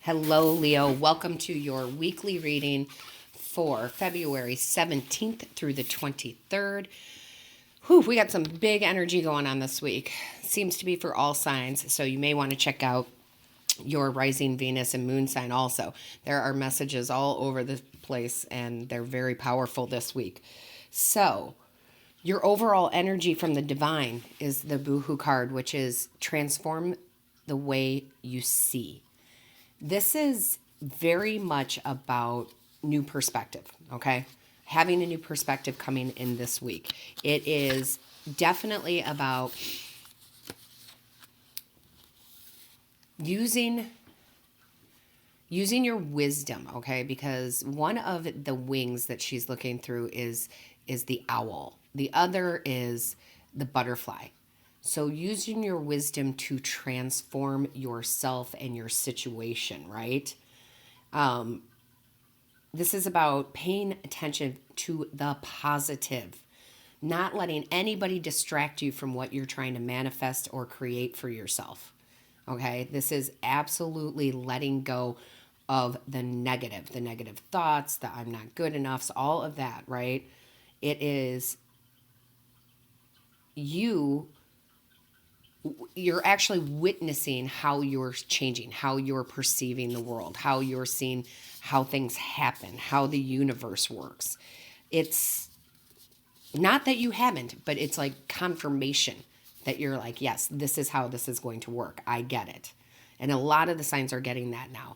Hello, Leo. Welcome to your weekly reading for February 17th through the 23rd. Whew, we got some big energy going on this week. Seems to be for all signs, so you may want to check out your rising Venus and moon sign also. There are messages all over the place, and they're very powerful this week. So, your overall energy from the divine is the Boohoo card, which is transform the way you see. This is very much about new perspective, okay? Having a new perspective coming in this week. It is definitely about using your wisdom, okay? Because one of the wings that she's looking through is the owl. The other is the butterfly. So using your wisdom to transform yourself and your situation, right? This is about paying attention to the positive, not letting anybody distract you from what you're trying to manifest or create for yourself. Okay? This is absolutely letting go of the negative thoughts, the I'm not good enough, so all of that, right? It is you're actually witnessing how you're changing, how you're perceiving the world, how you're seeing how things happen, how the universe works. It's not that you haven't, but it's like confirmation that you're like, yes, this is how this is going to work. I get it. And a lot of the signs are getting that now.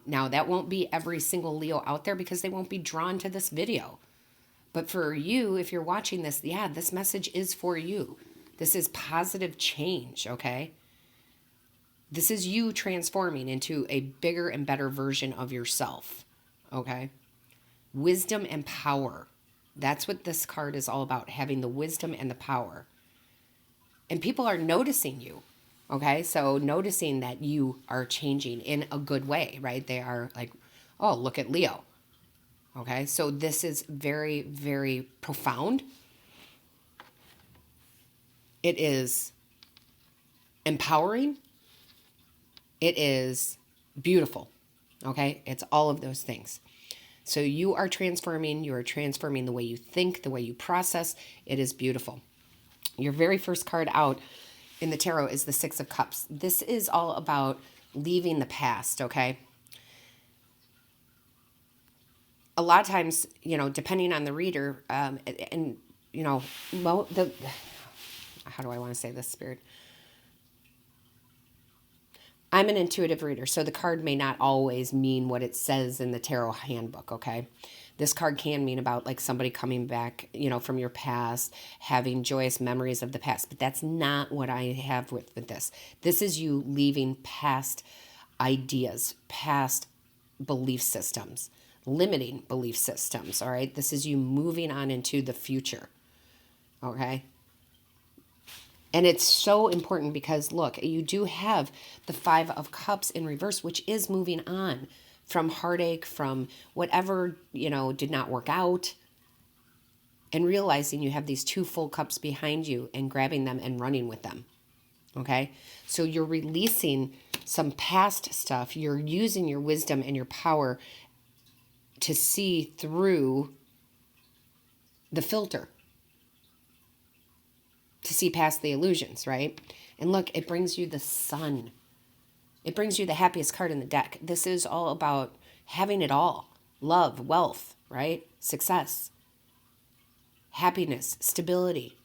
Now, that won't be every single Leo out there because they won't be drawn to this video. But for you, if you're watching this, yeah, this message is for you. This is positive change, okay? This is you transforming into a bigger and better version of yourself, okay? Wisdom and power. That's what this card is all about, having the wisdom and the power. And people are noticing you, okay? So noticing that you are changing in a good way, right? They are like, oh, look at Leo, okay? So this is very, very profound. It is empowering. It is beautiful. Okay? It's all of those things. So you are transforming the way you think, the way you process. It is beautiful. Your very first card out in the tarot is the Six of Cups. This is all about leaving the past, okay? A lot of times, depending on the reader, how do I want to say this, Spirit? I'm an intuitive reader, so the card may not always mean what it says in the tarot handbook, okay? This card can mean about like somebody coming back, from your past, having joyous memories of the past, but that's not what I have with this. This is you leaving past ideas, past belief systems, limiting belief systems, all right? This is you moving on into the future, okay? And it's so important because, look, you do have the Five of Cups in reverse, which is moving on from heartache, from whatever, did not work out, and realizing you have these two full cups behind you and grabbing them and running with them, okay? So you're releasing some past stuff. You're using your wisdom and your power to see through the filter, to see past the illusions, right? And look, it brings you the sun. It brings you the happiest card in the deck. This is all about having it all. Love, wealth, right? Success, happiness, stability,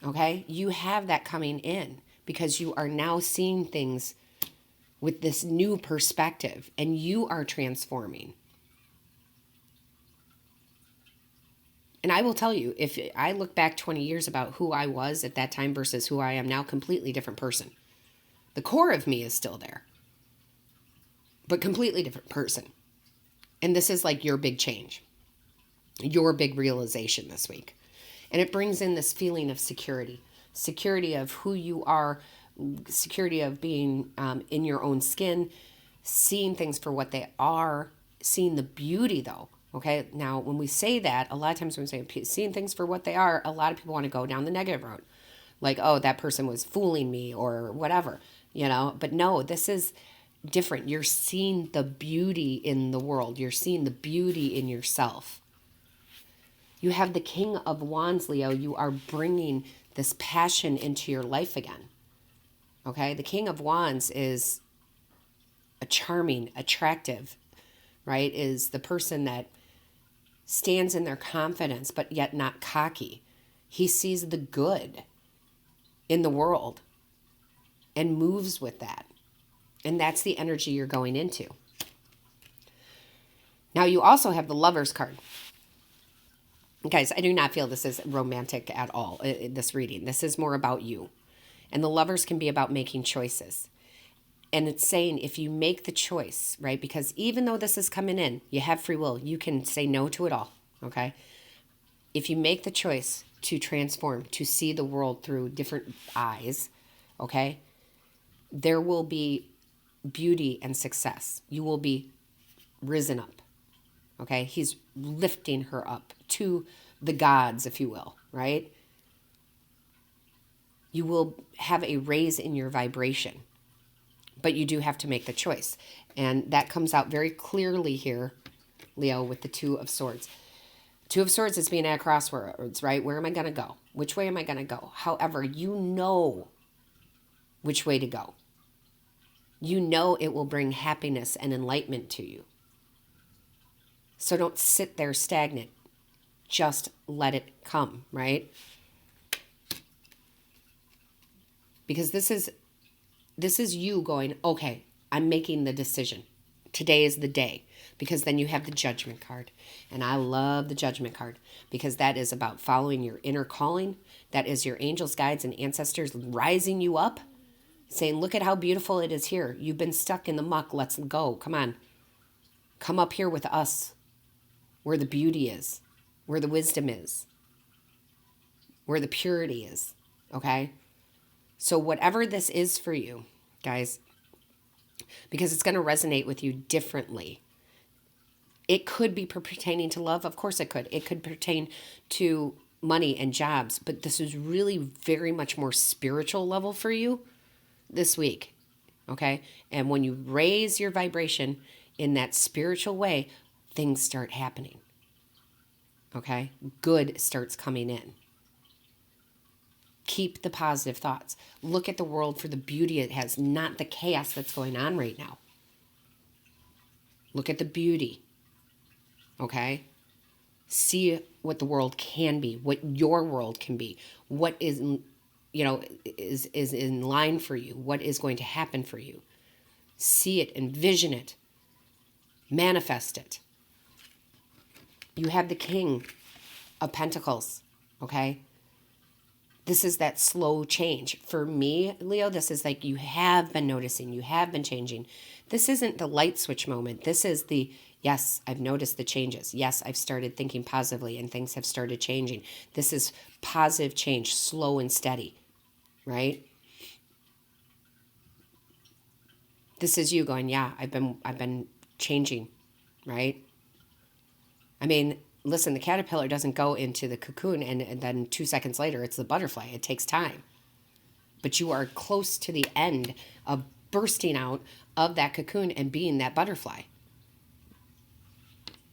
okay? You have that coming in because you are now seeing things with this new perspective and you are transforming. And I will tell you, if I look back 20 years about who I was at that time versus who I am now, completely different person. The core of me is still there, but completely different person. And this is like your big change, your big realization this week. And it brings in this feeling of security of who you are, security of being in your own skin, seeing things for what they are, seeing the beauty though. Okay, now when we say that, a lot of times when we say seeing things for what they are, a lot of people want to go down the negative road. Like, oh, that person was fooling me or whatever, But no, this is different. You're seeing the beauty in the world. You're seeing the beauty in yourself. You have the King of Wands, Leo. You are bringing this passion into your life again. Okay? The King of Wands is a charming, attractive, right? Is the person that stands in their confidence, but yet not cocky. He sees the good in the world and moves with that. And that's the energy you're going into. Now, you also have the Lover's card. Guys, I do not feel this is romantic at all, this reading. This is more about you. And the Lovers can be about making choices. And it's saying if you make the choice, right? Because even though this is coming in, you have free will. You can say no to it all, okay? If you make the choice to transform, to see the world through different eyes, okay? There will be beauty and success. You will be risen up, okay? He's lifting her up to the gods, if you will, right? You will have a raise in your vibration, but you do have to make the choice. And that comes out very clearly here, Leo, with the Two of Swords. Two of Swords is being at a crossroads, right? Where am I going to go? Which way am I going to go? However, you know which way to go. You know it will bring happiness and enlightenment to you. So don't sit there stagnant. Just let it come, right? Because this is you going, okay, I'm making the decision. Today is the day. Because then you have the Judgment card. And I love the Judgment card because that is about following your inner calling. That is your angels, guides, and ancestors rising you up, saying, look at how beautiful it is here. You've been stuck in the muck. Let's go. Come on. Come up here with us where the beauty is, where the wisdom is, where the purity is. Okay? So whatever this is for you, guys, because it's going to resonate with you differently. It could be pertaining to love. Of course it could. It could pertain to money and jobs. But this is really very much more spiritual level for you this week. Okay? And when you raise your vibration in that spiritual way, things start happening. Okay? Good starts coming in. Keep the positive thoughts. Look at the world for the beauty it has, not the chaos that's going on right now. Look at the beauty. Okay? See what the world can be, what your world can be, what is, is in line for you, what is going to happen for you. See it, envision it, manifest it. You have the King of Pentacles, okay? This is that slow change. For me, Leo, this is like you have been noticing, you have been changing. This isn't the light switch moment. This is the, yes, I've noticed the changes. Yes, I've started thinking positively and things have started changing. This is positive change, slow and steady, right? This is you going, yeah, I've been changing, right? I mean, listen, the caterpillar doesn't go into the cocoon and then 2 seconds later it's the butterfly. It takes time. But you are close to the end of bursting out of that cocoon and being that butterfly.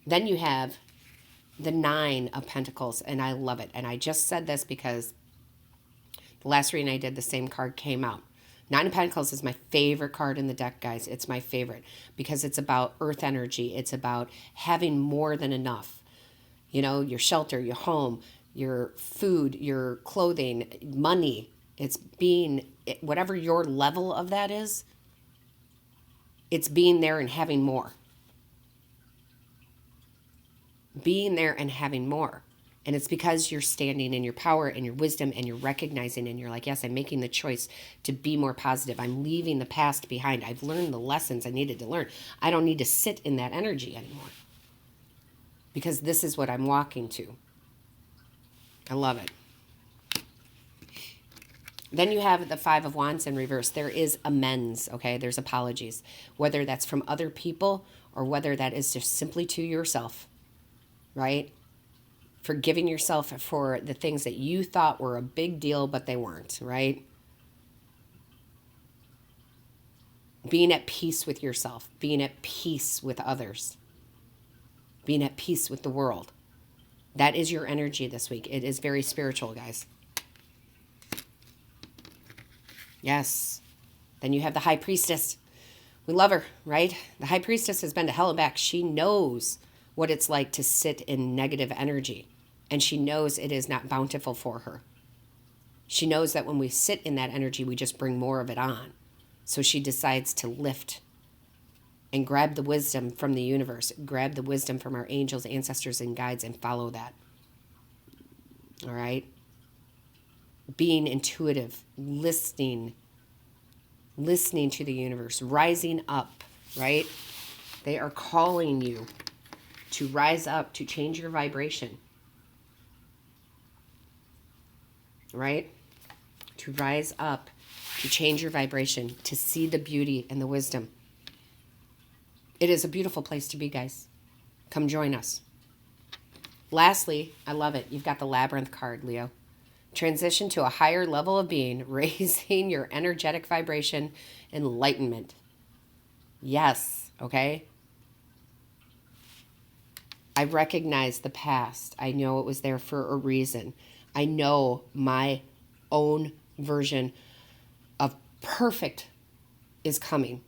Then you have the Nine of Pentacles, and I love it. And I just said this because the last reading I did, the same card came out. Nine of Pentacles is my favorite card in the deck, guys. It's my favorite because it's about earth energy. It's about having more than enough. You know, your shelter, your home, your food, your clothing, money. It's being, whatever your level of that is, it's being there and having more. Being there and having more. And it's because you're standing in your power and your wisdom and you're recognizing and you're like, yes, I'm making the choice to be more positive. I'm leaving the past behind. I've learned the lessons I needed to learn. I don't need to sit in that energy anymore. Because this is what I'm walking to. I love it. Then you have the Five of Wands in reverse. There is amends, okay? There's apologies. Whether that's from other people or whether that is just simply to yourself, right? Forgiving yourself for the things that you thought were a big deal, but they weren't, right? being at peace with yourself, being at peace with others, being at peace with the world. That is your energy this week. It is very spiritual, guys. Yes. Then you have the High Priestess. We love her, right? The High Priestess has been to hell and back. She knows what it's like to sit in negative energy, and she knows it is not bountiful for her. She knows that when we sit in that energy, we just bring more of it on. So she decides to lift and grab the wisdom from the universe, grab the wisdom from our angels, ancestors, and guides, and follow that. All right? Being intuitive, listening to the universe, rising up, right? They are calling you to rise up, to change your vibration, right? To rise up, to change your vibration, to see the beauty and the wisdom. It is a beautiful place to be, guys. Come join us. Lastly, I love it. You've got the Labyrinth card, Leo. Transition to a higher level of being, raising your energetic vibration, enlightenment. Yes, okay? I recognize the past. I know it was there for a reason. I know my own version of perfect is coming.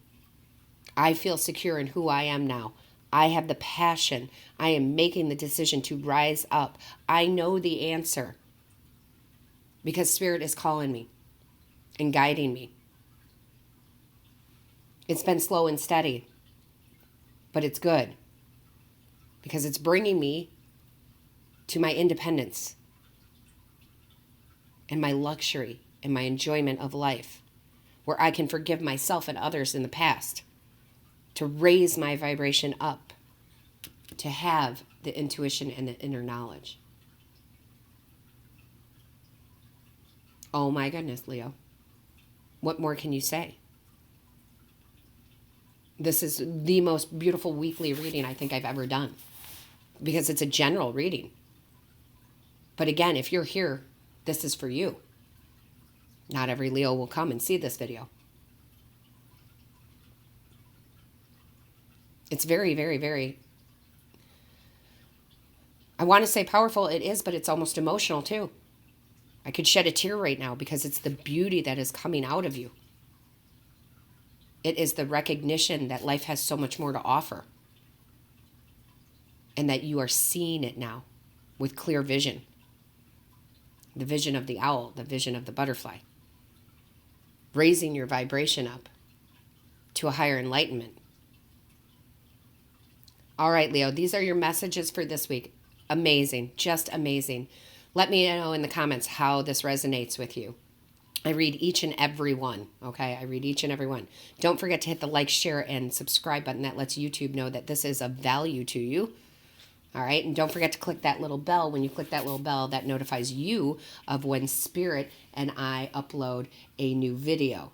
I feel secure in who I am now. I have the passion. I am making the decision to rise up. I know the answer because Spirit is calling me and guiding me. It's been slow and steady, but it's good because it's bringing me to my independence and my luxury and my enjoyment of life, where I can forgive myself and others in the past, to raise my vibration up, to have the intuition and the inner knowledge. Oh my goodness, Leo. What more can you say? This is the most beautiful weekly reading I think I've ever done because it's a general reading. But again, if you're here, this is for you. Not every Leo will come and see this video. It's very, very, very, I want to say powerful. It is, but it's almost emotional too. I could shed a tear right now because it's the beauty that is coming out of you. It is the recognition that life has so much more to offer and that you are seeing it now with clear vision. The vision of the owl, the vision of the butterfly. Raising your vibration up to a higher enlightenment. All right, Leo, these are your messages for this week. Amazing, just amazing. Let me know in the comments how this resonates with you. I read each and every one, okay? I read each and every one. Don't forget to hit the like, share, and subscribe button. That lets YouTube know that this is of value to you. All right? And don't forget to click that little bell. When you click that little bell, that notifies you of when Spirit and I upload a new video.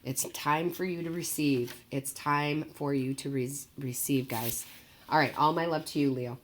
It's time for you to receive. It's time for you to receive, guys. All right, all my love to you, Leo.